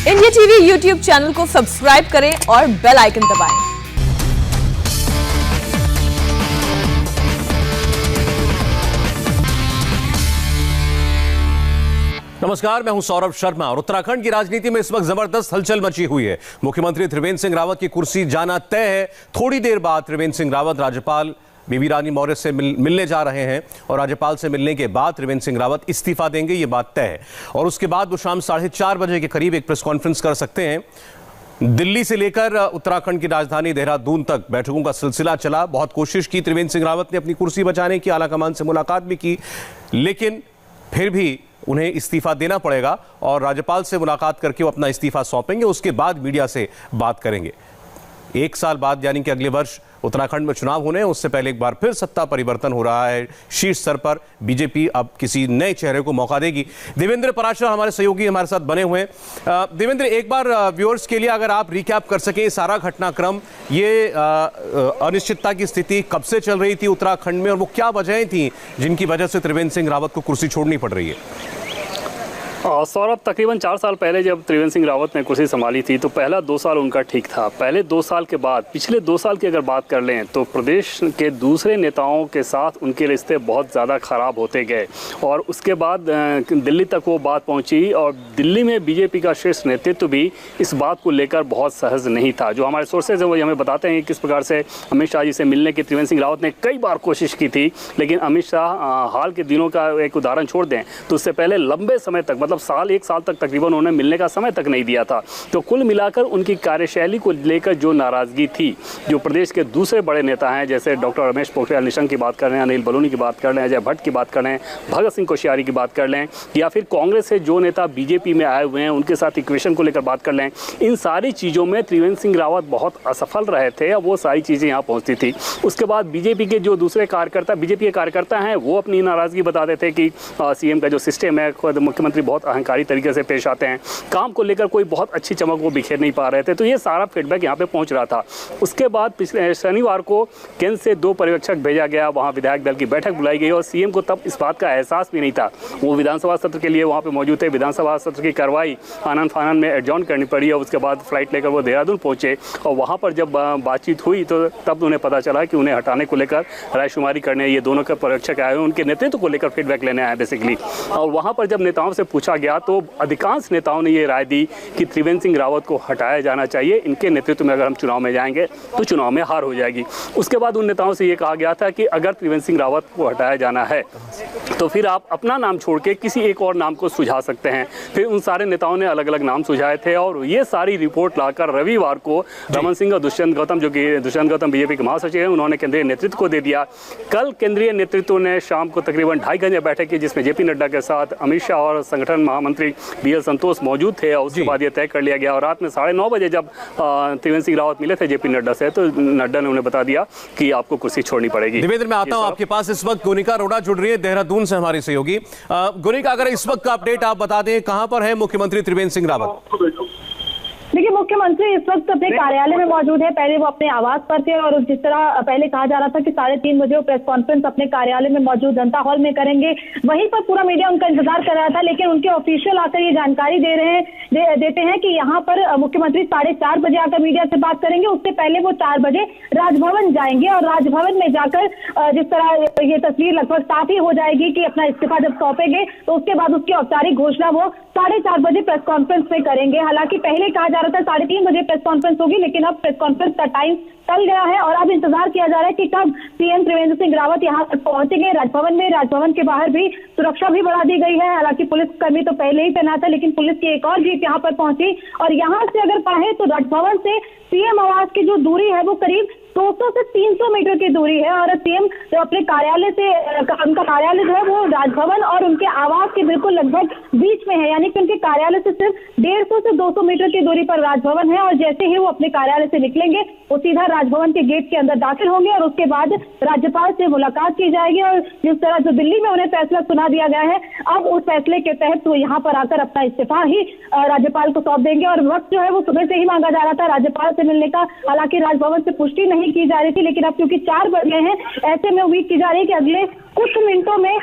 India TV YouTube channel को subscribe करें और बेल आइकन दबाएं। नमस्कार, मैं हूं सौरभ शर्मा और उत्तराखंड की राजनीति में इस वक्त जबरदस्त हलचल मची हुई है। मुख्यमंत्री त्रिवेंद्र सिंह रावत की कुर्सी जाना तय है। थोड़ी देर बाद त्रिवेंद्र सिंह रावत राज्यपाल बेबी रानी मौर्य से मिलने जा रहे हैं और राज्यपाल से मिलने के बाद त्रिवेंद्र सिंह रावत इस्तीफा देंगे, ये बात तय है। और उसके बाद वो शाम 4:30 बजे के करीब एक प्रेस कॉन्फ्रेंस कर सकते हैं। दिल्ली से लेकर उत्तराखंड की राजधानी देहरादून तक बैठकों का सिलसिला चला। बहुत कोशिश की त्रिवेंद्र सिंह रावत ने अपनी कुर्सी बचाने की, आलाकमान से मुलाकात भी की, लेकिन फिर भी उन्हें इस्तीफा देना पड़ेगा और राज्यपाल से मुलाकात करके वो अपना इस्तीफा सौंपेंगे। उसके बाद मीडिया से बात करेंगे। एक साल बाद यानी कि अगले वर्ष उत्तराखंड में चुनाव होने हैं, उससे पहले एक बार फिर सत्ता परिवर्तन हो रहा है। शीर्ष स्तर पर बीजेपी अब किसी नए चेहरे को मौका देगी। देवेंद्र पराशर हमारे सहयोगी हमारे साथ बने हुए हैं। देवेंद्र, एक बार व्यूअर्स के लिए अगर आप रिकैप कर सकें सारा घटनाक्रम, ये अनिश्चितता की स्थिति कब से चल रही थी उत्तराखंड में और वो क्या वजहें थी जिनकी वजह से त्रिवेंद्र सिंह रावत को कुर्सी छोड़नी पड़ रही है? सौरभ, तकरीबन 4 साल पहले जब त्रिवेंद्र सिंह रावत ने कुर्सी संभाली थी तो पहला 2 साल उनका ठीक था। पहले 2 साल के बाद पिछले 2 साल की अगर बात कर लें तो प्रदेश के दूसरे नेताओं के साथ उनके रिश्ते बहुत ज़्यादा ख़राब होते गए और उसके बाद दिल्ली तक वो बात पहुंची और दिल्ली में बीजेपी का शीर्ष नेतृत्व भी इस बात को लेकर बहुत सहज नहीं था। जो हमारे सोर्सेज हैं वो हमें बताते हैं किस प्रकार से अमित शाह जी से मिलने की त्रिवेंद्र सिंह रावत ने कई बार कोशिश की थी, लेकिन अमित शाह हाल के दिनों का एक उदाहरण छोड़ दें तो उससे पहले लंबे समय तक, मतलब 1 साल तक तकरीबन उन्हें मिलने का समय तक नहीं दिया था। तो कुल मिलाकर उनकी कार्यशैली को लेकर जो नाराजगी थी, जो प्रदेश के दूसरे बड़े नेता हैं जैसे डॉक्टर रमेश पोखरियाल निशंक की बात कर रहे हैं, अनिल बलूनी की बात कर रहे हैं, अजय भट्ट की बात कर रहे हैं, भगत सिंह कोश्यारी की बात कर लें, या फिर कांग्रेस से जो नेता बीजेपी में आए हुए हैं उनके साथ इक्वेशन को लेकर बात कर लें, इन सारी चीज़ों में त्रिवेंद्र सिंह रावत बहुत असफल रहे थे और वो सारी चीज़ें यहाँ पहुँचती थी। उसके बाद बीजेपी के जो दूसरे कार्यकर्ता, बीजेपी के कार्यकर्ता हैं, वो अपनी नाराज़गी बताते थे कि सीएम का जो सिस्टम है, खुद मुख्यमंत्री बहुत अहंकारी तरीके से पेश आते हैं, काम को लेकर कोई बहुत अच्छी चमक वो बिखेर नहीं पा रहे थे। तो ये सारा फीडबैक यहाँ पे पहुँच रहा था। उसके बाद पिछले शनिवार को केंद्र से 2 पर्यवेक्षक भेजा गया, वहाँ विधायक दल की बैठक बुलाई गई और सीएम को तब इस बात का एहसास भी नहीं था। वो विधानसभा सत्र के लिए वहाँ पे मौजूद थे। विधानसभा सत्र की कार्रवाई आनन फानन में एडजॉर्न करनी पड़ी और उसके बाद फ्लाइट लेकर वो देहरादून पहुँचे और वहाँ पर जब बातचीत हुई तो तब उन्हें पता चला कि उन्हें हटाने को लेकर रायशुमारी करने ये दोनों के पर्यवेक्षक आए हुए, उनके नेतृत्व को लेकर फीडबैक लेने आए बेसिकली। और वहाँ पर जब नेताओं से पूछा गया तो अधिकांश नेताओं ने ये राय दी कि त्रिवेंद्र सिंह रावत को हटाया जाना चाहिए। इनके नेतृत्व में अगर हम चुनाव में जाएंगे तो चुनाव में हार हो जाएगी। उसके बाद उन नेताओं से ये कहा गया था कि अगर त्रिवेंद्र सिंह रावत को हटाया जाना है तो फिर आप अपना नाम छोड़ के किसी एक और नाम को सुझा सकते हैं। फिर उन सारे नेताओं ने अलग अलग नाम सुझाए थे और ये सारी रिपोर्ट लाकर रविवार को रमन सिंह और दुष्यंत गौतम, जो कि दुष्यंत गौतम बीजेपी के महासचिव हैं, उन्होंने केंद्रीय नेतृत्व को दे दिया। कल केंद्रीय नेतृत्व ने शाम को तकरीबन 2.5 घंटे बैठक की जिसमें जेपी नड्डा के साथ अमित शाह और संगठन महामंत्री BL संतोष मौजूद थे और उसके बाद ये तय कर लिया गया। और रात में 9:30 बजे जब त्रिवेंद्र सिंह रावत मिले थे जेपी नड्डा से तो नड्डा ने उन्हें बता दिया कि आपको कुर्सी छोड़नी पड़ेगी। देवेंद्र, मैं आता हूं आपके पास। इस वक्त गोनिका अरोड़ा जुड़ रही है देहरादून से, हमारी सहयोगी। गोनिका, अगर इस वक्त का अपडेट आप बता दें, कहां पर है मुख्यमंत्री त्रिवेंद्र सिंह रावत? देखिए, मुख्यमंत्री इस वक्त अपने कार्यालय में मौजूद है। पहले वो अपने आवास पर थे और जिस तरह पहले कहा जा रहा था कि 3:30 बजे वो प्रेस कॉन्फ्रेंस अपने कार्यालय में मौजूद जनता हॉल में करेंगे, वहीं पर पूरा मीडिया उनका इंतजार कर रहा था। लेकिन उनके ऑफिशियल आकर ये जानकारी देते हैं कि यहाँ पर मुख्यमंत्री 4:30 बजे आकर मीडिया से बात करेंगे। उससे पहले वो 4 बजे राजभवन जाएंगे और राजभवन में जाकर जिस तरह ये तस्वीर लगभग साफ ही हो जाएगी कि अपना इस्तीफा जब सौंपेंगे तो उसके बाद उसकी औपचारिक घोषणा वो 4:30 बजे प्रेस कॉन्फ्रेंस में करेंगे। हालांकि पहले कहा जा रहा था 3:30 बजे प्रेस कॉन्फ्रेंस होगी, लेकिन अब प्रेस कॉन्फ्रेंस का टाइम टल गया है और अब इंतजार किया जा रहा है कि कब सीएम त्रिवेंद्र सिंह रावत यहाँ तक पहुंचेंगे राजभवन में। राजभवन के बाहर भी सुरक्षा भी बढ़ा दी गई है। हालांकि पुलिसकर्मी तो पहले ही तैनात है, लेकिन पुलिस की एक और जीप यहाँ पर पहुंची और यहाँ से अगर पढ़े तो राजभवन से सीएम आवास की जो दूरी है वो करीब 200 से 300 मीटर की दूरी है और सीएम जो अपने कार्यालय से, उनका कार्यालय जो है वो राजभवन और उनके आवास के बिल्कुल लगभग बीच में है, यानी कि उनके कार्यालय से सिर्फ 150 से 200 मीटर की दूरी पर राजभवन है। और जैसे ही वो अपने कार्यालय से निकलेंगे वो सीधा राजभवन के गेट के अंदर दाखिल होंगे और उसके बाद राज्यपाल से मुलाकात की जाएगी। और जिस तरह जो दिल्ली में उन्हें फैसला सुना दिया गया है, अब उस फैसले के तहत वो यहाँ पर आकर अपना इस्तीफा ही राज्यपाल को सौंप देंगे। और वक्त जो है वो सुबह से ही मांगा जा रहा था राज्यपाल से मिलने का, हालांकि राजभवन से पुष्टि नहीं नहीं की जा रही थी, लेकिन अब क्योंकि 4 बज गए हैं, ऐसे में उम्मीद की जा रही है कि अगले कुछ मिनटों में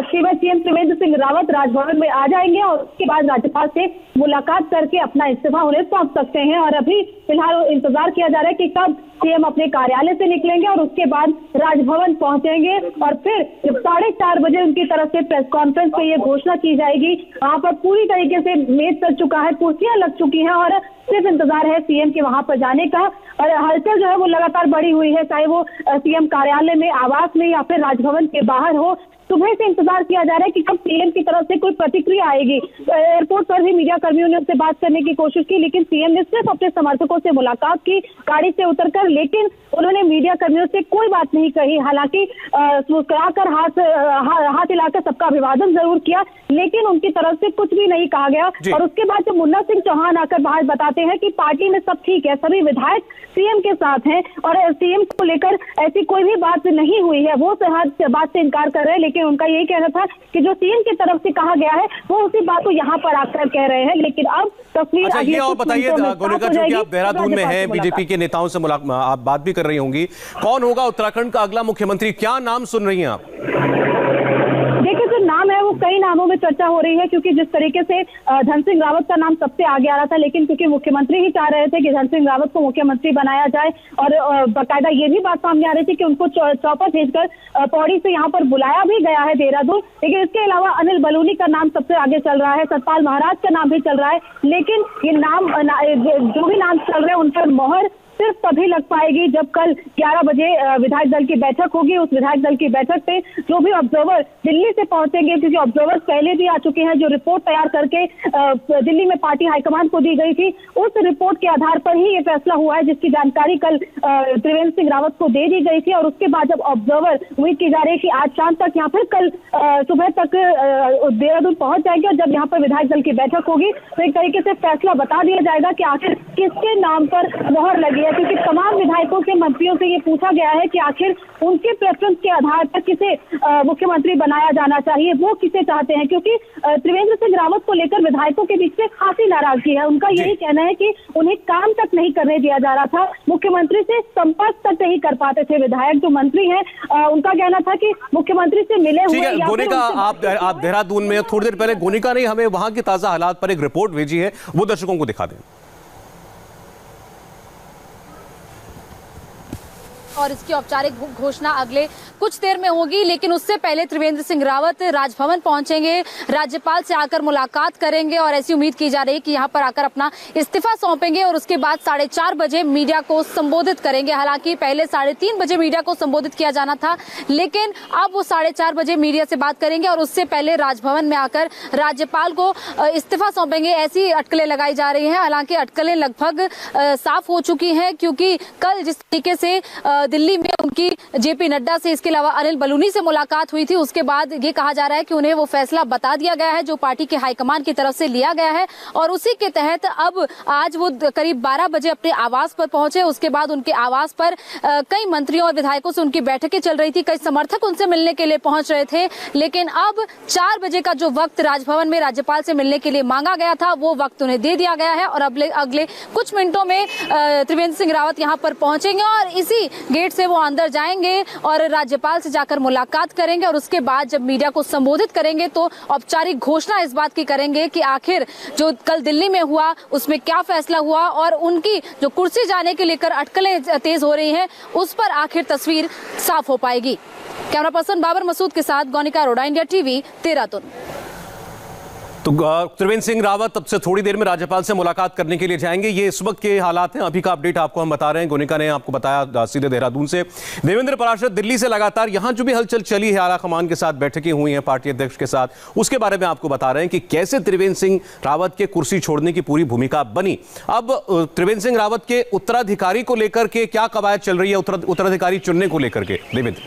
सीएम त्रिवेंद्र सिंह रावत राजभवन में आ जाएंगे और उसके बाद राज्यपाल से मुलाकात करके अपना इस्तीफा उन्हें सौंप सकते हैं। और अभी फिलहाल इंतजार किया जा रहा है कि कब सीएम अपने कार्यालय से निकलेंगे और उसके बाद राजभवन पहुंचेंगे और फिर 4:30 बजे उनकी तरफ से प्रेस कॉन्फ्रेंस में ये घोषणा की जाएगी। वहां पर पूरी तरीके से मेज सज चुका है, कुर्सियां लग चुकी हैं और सिर्फ इंतजार है सीएम के वहां पर जाने का। और हलचल जो है वो लगातार बढ़ी हुई है, चाहे वो सीएम कार्यालय में, आवास में या फिर राजभवन के बाहर हो। सुबह से इंतजार किया जा रहा है कि कब सीएम की तरफ से कोई प्रतिक्रिया आएगी। एयरपोर्ट पर भी मीडिया कर्मियों ने उनसे बात करने की कोशिश की, लेकिन सीएम ने सिर्फ अपने समर्थकों से मुलाकात की गाड़ी से उतरकर, लेकिन उन्होंने मीडिया कर्मियों से कोई बात नहीं कही। हालांकि मुस्कुराकर हाथ हिलाकर सबका अभिवादन जरूर किया, लेकिन उनकी तरफ से कुछ भी नहीं कहा गया। और उसके बाद जब मुन्ना सिंह चौहान आकर बाहर बताते हैं कि पार्टी में सब ठीक है, सभी विधायक सीएम के साथ हैं और सीएम को लेकर ऐसी कोई भी बात नहीं हुई है, वो बात से इनकार कर रहे हैं। लेकिन उनका यही कहना था कि जो सीएम की तरफ से कहा गया है वो उसी बात को यहाँ पर आकर कह रहे हैं। लेकिन अब तस्वीर अच्छा, ये और बताइए गोनिका, चूंकि आप देहरादून में हैं, बीजेपी के नेताओं से आप बात भी कर रही होंगी, कौन होगा उत्तराखंड का अगला मुख्यमंत्री? क्या नाम सुन रही हैं आप? देखिए, जो नाम है वो कई नामों में चर्चा हो रही है, क्योंकि जिस तरीके से धन सिंह रावत का नाम सबसे आगे आ रहा था, लेकिन क्योंकि मुख्यमंत्री ही चाह रहे थे कि धन सिंह रावत को मुख्यमंत्री बनाया जाए और बाकायदा ये भी बात सामने आ रही थी कि उनको चौपर भेजकर पौड़ी से यहाँ पर बुलाया भी गया है देहरादून। लेकिन इसके अलावा अनिल बलूनी का नाम सबसे आगे चल रहा है, सतपाल महाराज का नाम भी चल रहा है। लेकिन ये नाम जो भी नाम चल रहे हैं उन पर मोहर सिर्फ तभी लग पाएगी जब कल 11 बजे विधायक दल की बैठक होगी। उस विधायक दल की बैठक पे जो भी ऑब्जर्वर दिल्ली से पहुंचेंगे, क्योंकि ऑब्जर्वर पहले भी आ चुके हैं, जो रिपोर्ट तैयार करके दिल्ली में पार्टी हाईकमान को दी गई थी, उस रिपोर्ट के आधार पर ही ये फैसला हुआ है, जिसकी जानकारी कल त्रिवेंद्र सिंह रावत को दे दी गई थी। और उसके बाद जब ऑब्जर्वर, उम्मीद की जा रही है कि आज शाम तक या फिर कल सुबह तक देहरादून पहुंच जाएंगे और जब यहाँ पर विधायक दल की बैठक होगी तो एक तरीके से फैसला बता दिया जाएगा कि आखिर किसके नाम पर मोहर लगी है। क्योंकि तमाम विधायकों से, मंत्रियों से ये पूछा गया है कि आखिर उनके प्रेफरेंस के आधार पर किसे मुख्यमंत्री बनाया जाना चाहिए, वो किसे चाहते हैं। क्योंकि त्रिवेंद्र सिंह रावत को लेकर विधायकों के बीच में खासी नाराजगी है। उनका यही कहना है कि उन्हें काम तक नहीं करने दिया जा रहा था, मुख्यमंत्री से संपर्क तक नहीं कर पाते थे विधायक जो मंत्री हैं। उनका कहना था कि मुख्यमंत्री से मिले हुए। गोनिका, आप देहरादून में थोड़ी देर पहले गोनिका ने हमें वहां की ताजा हालात पर एक रिपोर्ट भेजी है, वो दर्शकों को दिखा दें। और इसकी औपचारिक घोषणा अगले कुछ देर में होगी, लेकिन उससे पहले त्रिवेंद्र सिंह रावत राजभवन पहुंचेंगे, राज्यपाल से आकर मुलाकात करेंगे और ऐसी उम्मीद की जा रही है कि यहां पर आकर अपना इस्तीफा सौंपेंगे और उसके बाद 4:30 बजे मीडिया को संबोधित करेंगे। हालांकि पहले 3:30 बजे मीडिया को संबोधित किया जाना था, लेकिन अब वो 4:30 बजे मीडिया से बात करेंगे और उससे पहले राजभवन में आकर राज्यपाल को इस्तीफा सौंपेंगे। ऐसी अटकलें लगाई जा रही हैं। हालांकि अटकलें लगभग साफ हो चुकी हैं, क्योंकि कल जिस तरीके से दिल्ली में उनकी जेपी नड्डा से, इसके अलावा अनिल बलूनी से मुलाकात हुई थी, उसके बाद ये कहा जा रहा है कि उन्हें वो फैसला बता दिया गया है जो पार्टी के हाईकमान की तरफ से लिया गया है और उसी के तहत अब आज वो करीब 12 बजे अपने आवास पर पहुंचे। उसके बाद उनके आवास पर कई मंत्रियों और विधायकों से उनकी बैठकें चल रही थी, कई समर्थक उनसे मिलने के लिए पहुंच रहे थे। लेकिन अब 4 बजे का जो वक्त राजभवन में राज्यपाल से मिलने के लिए मांगा गया था, वो वक्त उन्हें दे दिया गया है और अगले कुछ मिनटों में त्रिवेंद्र सिंह रावत यहाँ पर पहुंचेंगे और इसी गेट से वो अंदर जाएंगे और राज्यपाल से जाकर मुलाकात करेंगे और उसके बाद जब मीडिया को संबोधित करेंगे तो औपचारिक घोषणा इस बात की करेंगे कि आखिर जो कल दिल्ली में हुआ उसमें क्या फैसला हुआ और उनकी जो कुर्सी जाने के लेकर अटकलें तेज हो रही हैं उस पर आखिर तस्वीर साफ हो पाएगी। कैमरा पर्सन बाबर मसूद के साथ गोनिका अरोड़ा, इंडिया टीवी, देहरादून। तो त्रिवेंद्र सिंह रावत अब से थोड़ी देर में राज्यपाल से मुलाकात करने के लिए जाएंगे। ये इस वक्त के हालात हैं, अभी का अपडेट आपको हम बता रहे हैं। गोनिका ने आपको बताया सीधे देहरादून से। देवेंद्र पाराशर, दिल्ली से लगातार यहां जो भी हलचल चली है, आला कमान के साथ बैठकें हुई हैं पार्टी अध्यक्ष के साथ, उसके बारे में आपको बता रहे हैं कि कैसे त्रिवेंद्र सिंह रावत के कुर्सी छोड़ने की पूरी भूमिका बनी। अब त्रिवेंद्र सिंह रावत के उत्तराधिकारी को लेकर के क्या कवायद चल रही है, उत्तराधिकारी चुनने को लेकर के? देवेंद्र,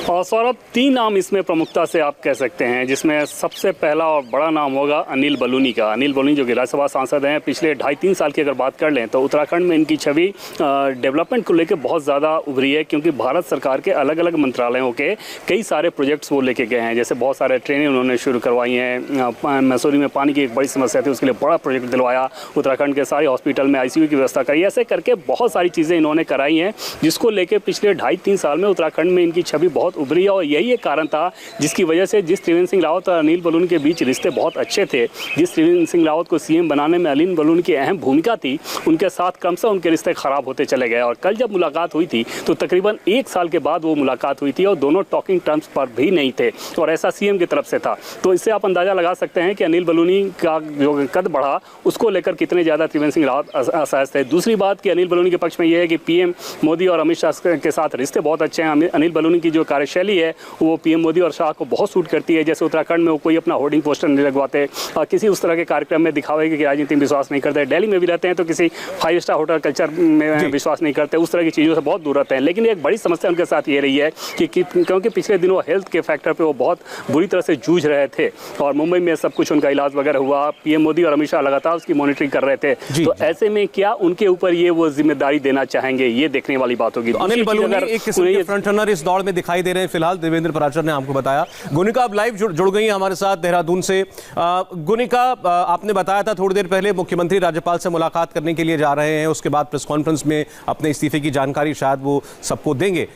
और सौरभ, 3 नाम इसमें प्रमुखता से आप कह सकते हैं, जिसमें सबसे पहला और बड़ा नाम होगा अनिल बलूनी का। अनिल बलूनी जो कि राज्यसभा सांसद हैं, पिछले 2.5-3 साल की अगर बात कर लें तो उत्तराखंड में इनकी छवि डेवलपमेंट को लेकर बहुत ज़्यादा उभरी है, क्योंकि भारत सरकार के अलग अलग मंत्रालयों के कई सारे प्रोजेक्ट्स वो लेके गए हैं। जैसे बहुत सारे ट्रेनें उन्होंने शुरू करवाई हैं, मसूरी में पानी की एक बड़ी समस्या थी, उसके लिए बड़ा प्रोजेक्ट दिलवाया, उत्तराखंड के सारे हॉस्पिटल में ICU की व्यवस्था करी। ऐसे करके बहुत सारी चीज़ें इन्होंने कराई हैं, जिसको लेकर पिछले 2.5-3 साल में उत्तराखंड में इनकी छवि बहुत उभरी है। और यही एक कारण था जिसकी वजह से जिस त्रिवेंद्र सिंह रावत और अनिल बलूनी के बीच रिश्ते बहुत अच्छे थे, जिस त्रिवेंद्र सिंह रावत को CM बनाने में अनिल बलूनी की अहम भूमिका थी, उनके साथ क्रमशः उनके रिश्ते खराब होते चले गए। और कल जब मुलाकात हुई थी तो तकरीबन 1 साल के बाद वो मुलाकात हुई थी और दोनों टॉकिंग टर्म्स पर भी नहीं थे, और ऐसा CM की तरफ से था। तो इससे आप अंदाजा लगा सकते हैं कि अनिल बलूनी का जो कद बढ़ा उसको लेकर कितने ज़्यादा त्रिवेंद्र सिंह रावत असहज थे। दूसरी बात कि अनिल बलूनी के पक्ष में यह है कि PM मोदी और अमित शाह के साथ रिश्ते बहुत अच्छे हैं। अनिल बलूनी की जो कार्यशैली है वो PM मोदी और शाह को बहुत सूट करती है। जैसे उत्तराखंड में वो कोई अपना होर्डिंग पोस्टर नहीं लगवाते और किसी उस तरह के कार्यक्रम में दिखावे की राजनीति में विश्वास नहीं करते। दिल्ली में भी रहते हैं तो किसी 5 स्टार होटल कल्चर में विश्वास नहीं करते, उस तरह की चीज़ों से बहुत दूर रहते हैं। लेकिन एक बड़ी समस्या उनके साथ ये रही है कि क्योंकि पिछले दिनों हेल्थ के फैक्टर पर वो बहुत बुरी तरह से जूझ रहे थे और मुंबई में सब कुछ उनका इलाज वगैरह हुआ। PM मोदी और अमित शाह लगातार उसकी मॉनिटरिंग कर रहे थे। तो ऐसे में क्या उनके ऊपर ये वो जिम्मेदारी देना चाहेंगे, ये देखने वाली बात होगी। अनिल बलूनी एक किस्म के फ्रंट रनर इस दौड़ में दिखाई दे रहे हैं फिलहाल, देवेंद्र पराशर ने आपको बताया। गुनिका अब लाइव जुड़ गई हैं हमारे साथ देहरादून से। गुनिका, आपने बताया था थोड़ी देर पहले मुख्यमंत्री राज्यपाल से मुलाकात करने के लिए जा रहे हैं, उसके बाद प्रेस कॉन्फ्रेंस में अपने इस्तीफे की जानकारी शायद वो सबको देंगे।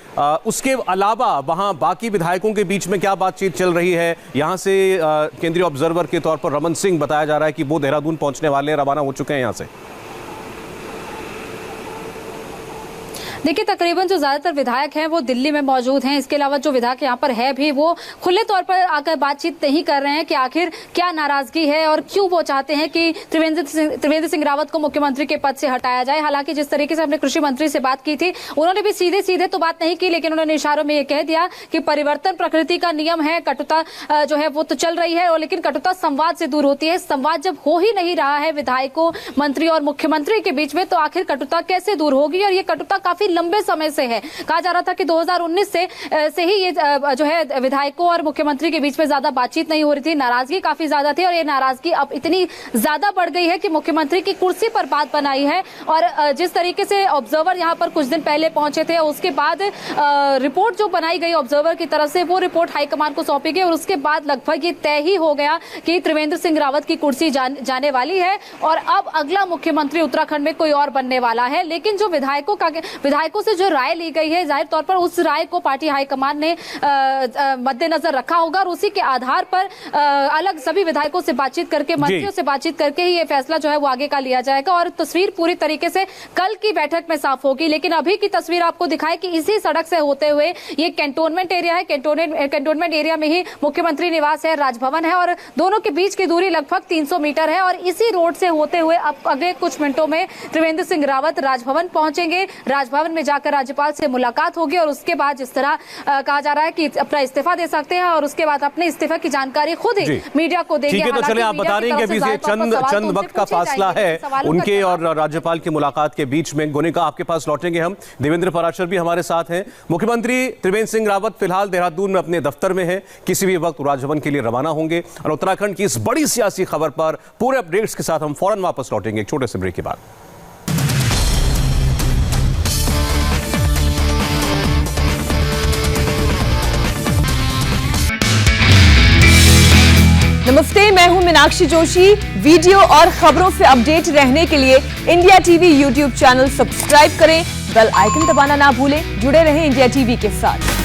उसके अलावा वहां बाकी विधायकों के बीच में क्या बातचीत चल रही है? यहां से केंद्रीय ऑब्जर्वर के तौर पर रमन सिंह बताया जा रहा है कि वो देहरादून पहुंचने वाले, रवाना हो चुके हैं यहां से। देखिए, तकरीबन जो ज्यादातर विधायक हैं वो दिल्ली में मौजूद हैं। इसके अलावा जो विधायक यहाँ पर है भी वो खुले तौर पर आकर बातचीत नहीं कर रहे हैं कि आखिर क्या नाराजगी है और क्यों वो चाहते हैं कि त्रिवेंद्र सिंह रावत को मुख्यमंत्री के पद से हटाया जाए। हालांकि जिस तरीके से हमने कृषि मंत्री से बात की थी, उन्होंने भी सीधे सीधे तो बात नहीं की, लेकिन उन्होंने इशारों में ये कह दिया कि परिवर्तन प्रकृति का नियम है, कटुता जो है वो तो चल रही है, और लेकिन कटुता संवाद से दूर होती है। संवाद जब हो ही नहीं रहा है विधायकों, मंत्री और मुख्यमंत्री के बीच में, तो आखिर कटुता कैसे दूर होगी? और ये कटुता काफी लंबे समय से है। कहा जा रहा था कि 2019 से ही ये जो है विधायकों और मुख्यमंत्री के बीच में ज्यादा बातचीत नहीं हो रही थी, नाराजगी काफी ज्यादा थी, और ये नाराजगी अब इतनी ज्यादा बढ़ गई है कि मुख्यमंत्री की कुर्सी पर बात बनाई है। और जिस तरीके से ऑब्जर्वर यहां पर कुछ दिन पहले पहुंचे थे, उसके बाद रिपोर्ट जो बनाई गई ऑब्जर्वर की तरफ से, वो रिपोर्ट हाईकमान को सौंपी गई और उसके बाद लगभग ये तय ही हो गया कि त्रिवेंद्र सिंह रावत की कुर्सी जाने वाली है और अब अगला मुख्यमंत्री उत्तराखंड में कोई और बनने वाला है। लेकिन जो विधायकों से जो राय ली गई है, जाहिर तौर पर उस राय को पार्टी हाईकमान ने मद्देनजर रखा होगा और उसी के आधार पर अलग सभी विधायकों से बातचीत करके, मंत्रियों से बातचीत करके ही ये फैसला जो है वो आगे का लिया जाएगा और तस्वीर पूरी तरीके से कल की बैठक में साफ होगी। लेकिन अभी की तस्वीर आपको दिखाए कि इसी सड़क से होते हुए ये कैंटोनमेंट एरिया है, कैंटोनमेंट एरिया में ही मुख्यमंत्री निवास है, राजभवन है और दोनों के बीच की दूरी लगभग 300 मीटर है। और इसी रोड से होते हुए अब अगले कुछ मिनटों में त्रिवेंद्र सिंह रावत राजभवन पहुंचेंगे। राजभवन में जाकर राज्यपाल से मुलाकात होगी और उसके बाद जिस तरह कहा जा रहा है कि अपना इस्तीफा दे सकते हैं और उसके बाद अपने इस्तीफा की जानकारी खुद ही मीडिया को देंगे। ठीक है, तो चले आप बता रहे हैं कि अभी ये चंद वक्त का फासला है उनके और राज्यपाल की मुलाकात के बीच में। गुनिका, आपके पास लौटेंगे हम। देवेंद्र पराशर भी हमारे साथ हैं। मुख्यमंत्री त्रिवेंद्र सिंह रावत फिलहाल देहरादून में अपने दफ्तर में है, किसी भी वक्त राजभवन के लिए रवाना होंगे और उत्तराखंड की इस बड़ी सियासी खबर पर पूरे अपडेट्स के साथ हम फौरन वापस लौटेंगे एक छोटे से ब्रेक के बाद। नमस्ते, मैं हूं मीनाक्षी जोशी। वीडियो और खबरों से अपडेट रहने के लिए India TV YouTube channel subscribe करें, बेल आइकन दबाना ना भूलें। जुड़े रहें इंडिया टीवी के साथ।